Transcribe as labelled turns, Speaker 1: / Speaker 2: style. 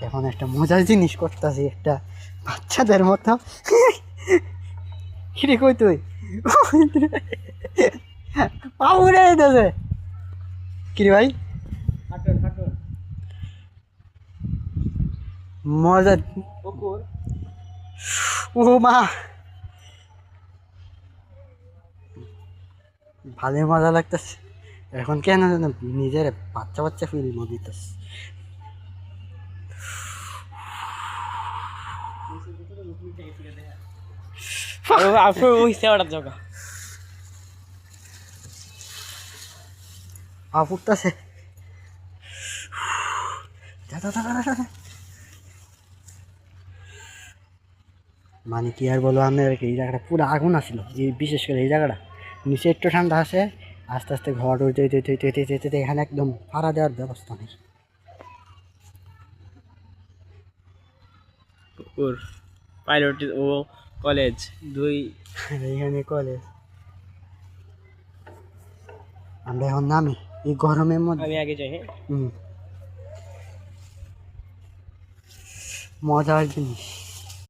Speaker 1: এখন একটা মজার জিনিস করতেছি, একটা বাচ্চাদের মতো। কিরে কই তুই? পা উড়ে যেতেছে। কিরে ভাই মজা। ও মা, ভালোই মজা লাগতেছে এখন। কেন যেন নিজের বাচ্চা বাচ্চা ফিল মনে হইতেছে। পা ফুটতেছে। মানে কি আর বলবো, আপনার এই জায়গাটা পুরো আগুন আসছিল, এই বিশেষ করে এই জায়গাটা নিচে একটু ঠান্ডা আছে। আস্তে আস্তে ঘর উঠতে উঠতে উঠতে উঠতে উঠতে উঠতে এখানে একদম ভাড়া দেওয়ার ব্যবস্থা নেই।
Speaker 2: ওর পাইলট ও কলেজ দুই।
Speaker 1: এইখানে কলেজ। আমরা এখন নামি এই গরমের মধ্যে।
Speaker 2: আমি আগে যাই। হ্যাঁ,
Speaker 1: মজার জিনিস।